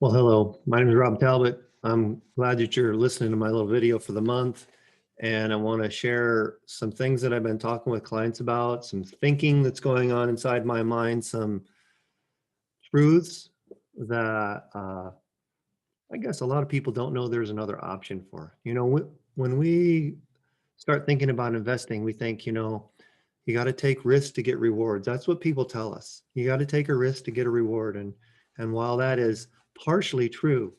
Well, hello, my name is Rob Talbot. I'm glad that you're listening to my little video for the month. And I want to share some things that I've been talking with clients about, some thinking that's going on inside my mind, some truths that I guess a lot of people don't know there's another option for. When we start thinking about investing, we think, you got to take risks to get rewards. That's what people tell us. You got to take a risk to get a reward. And while that is partially true,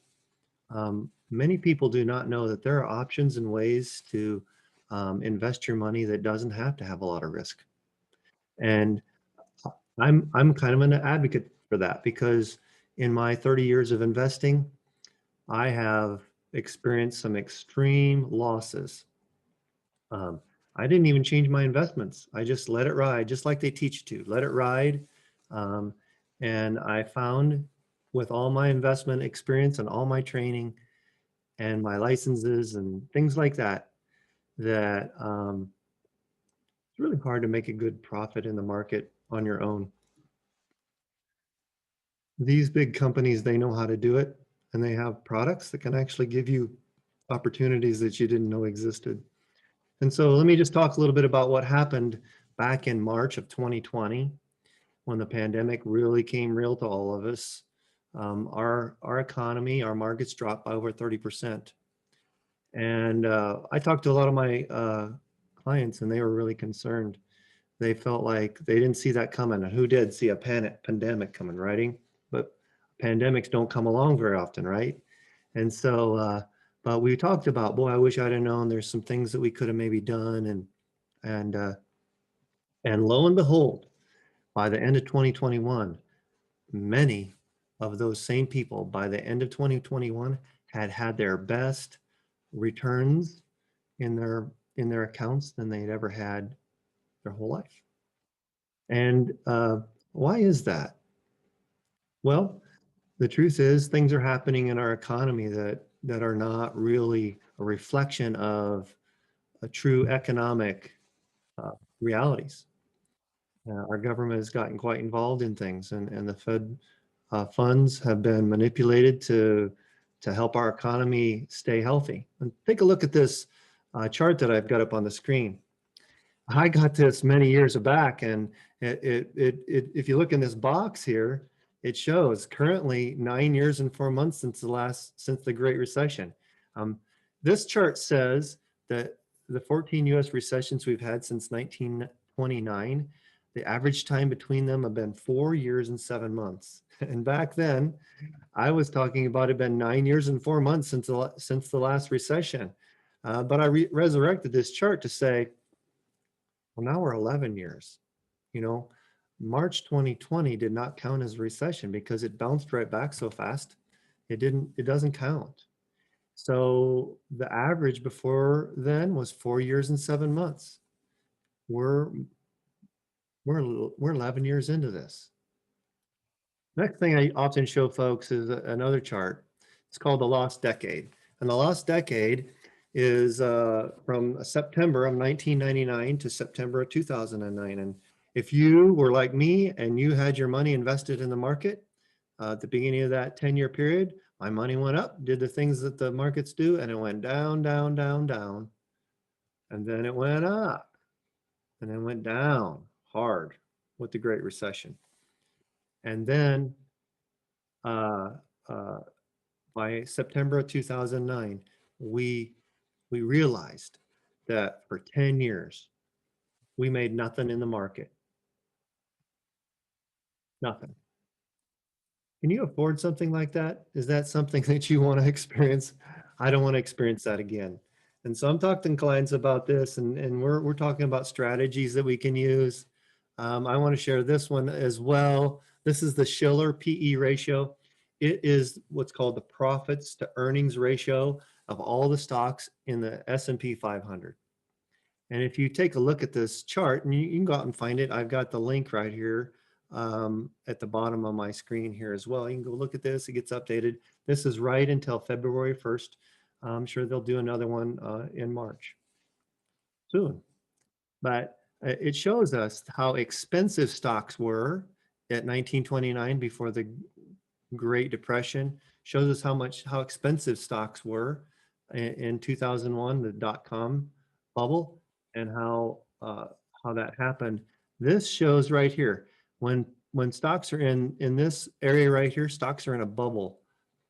many people do not know that there are options and ways to invest your money that doesn't have to have a lot of risk. And I'm kind of an advocate for that because in my 30 years of investing, I have experienced some extreme losses. Um, I didn't even change my investments. I just let it ride, just like they teach you to. Let it ride. Um, and I found with all my investment experience and all my training and my licenses and things like that, that it's really hard to make a good profit in the market on your own. These big companies, they know how to do it, and they have products that can actually give you opportunities that you didn't know existed. And so let me just talk a little bit about what happened back in March of 2020 when the pandemic really came real to all of us. Our economy, our markets dropped by over 30%. And I talked to a lot of my clients, and they were really concerned. They felt like they didn't see that coming. And who did see a pandemic coming, right? But pandemics don't come along very often, right? And so, but we talked about, boy, I wish I'd have known. There's some things that we could have maybe done, and uh, and lo and behold, by the end of 2021, many of those same people by the end of 2021 had their best returns in their accounts than they'd ever had their whole life. And why is that? Well, the truth is things are happening in our economy that are not really a reflection of a true economic uh, realities. Our government has gotten quite involved in things, and the Fed funds have been manipulated to help our economy stay healthy. And take a look at this chart that I've got up on the screen. I got this many years back, and if you look in this box here, it shows currently 9 years and 4 months since the Great Recession. Um, this chart says that the 14 U.S. recessions we've had since 1929, the average time between them have been 4 years and 7 months. And back then, I was talking about it been 9 years and 4 months since the last recession. But I resurrected this chart to say, well, now we're 11 years. You know, March 2020 did not count as a recession because it bounced right back so fast. It doesn't count. So the average before then was 4 years and 7 months. We're we're 11 years into this. Next thing I often show folks is another chart. It's called the lost decade. And the lost decade is from September of 1999 to September of 2009. And if you were like me and you had your money invested in the market at the beginning of that 10-year period, my money went up, did the things that the markets do, and it went down, down, down, down. And then it went up, and then went down hard with the Great Recession. And then uh, uh, by September of 2009, we realized that for 10 years, we made nothing in the market. Nothing. Can you afford something like that? Is that something that you want to experience? I don't want to experience that again. And so I'm talking to clients about this, and we're talking about strategies that we can use. I want to share this one as well. This is the Shiller PE ratio. It is what's called the profits to earnings ratio of all the stocks in the S&P 500. And if you take a look at this chart, and you can go out and find it, I've got the link right here at the bottom of my screen here as well. You can go look at this, it gets updated. This is right until February 1st. I'm sure they'll do another one in March soon. But it shows us how expensive stocks were at 1929 before the Great Depression, shows us how expensive stocks were in 2001, the dot-com bubble, and how that happened. This shows right here when stocks are in this area right here, stocks are in a bubble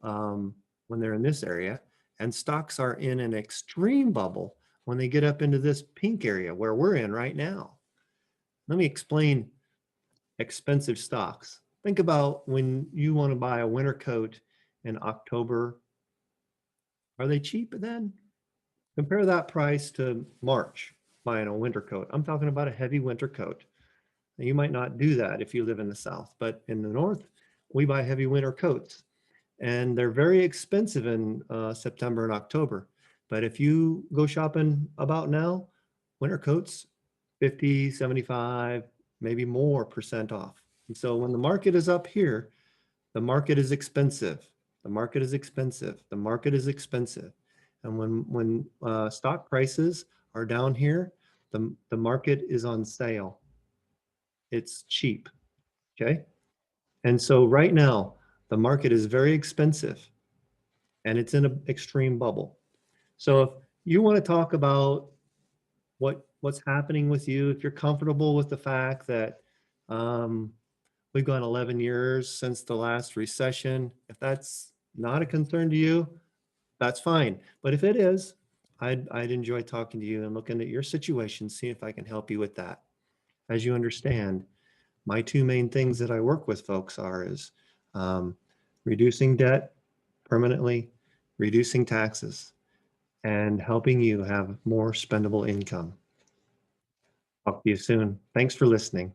when they're in this area, and stocks are in an extreme bubble when they get up into this pink area where we're in right now. Let me explain expensive stocks. Think about when you want to buy a winter coat in October. Are they cheap then? Compare that price to March buying a winter coat. I'm talking about a heavy winter coat. Now, you might not do that if you live in the South, but in the North, we buy heavy winter coats and they're very expensive in September and October. But if you go shopping about now, winter coats, 50, 75, maybe more percent off. And so when the market is up here, the market is expensive. The market is expensive. The market is expensive. And when stock prices are down here, the market is on sale. It's cheap. Okay. And so right now, the market is very expensive and it's in an extreme bubble. So if you want to talk about what's happening with you, if you're comfortable with the fact that we've gone 11 years since the last recession, if that's not a concern to you, that's fine. But if it is, I'd enjoy talking to you and looking at your situation, see if I can help you with that. As you understand, my two main things that I work with folks is reducing debt permanently, reducing taxes, and helping you have more spendable income. Talk to you soon. Thanks for listening.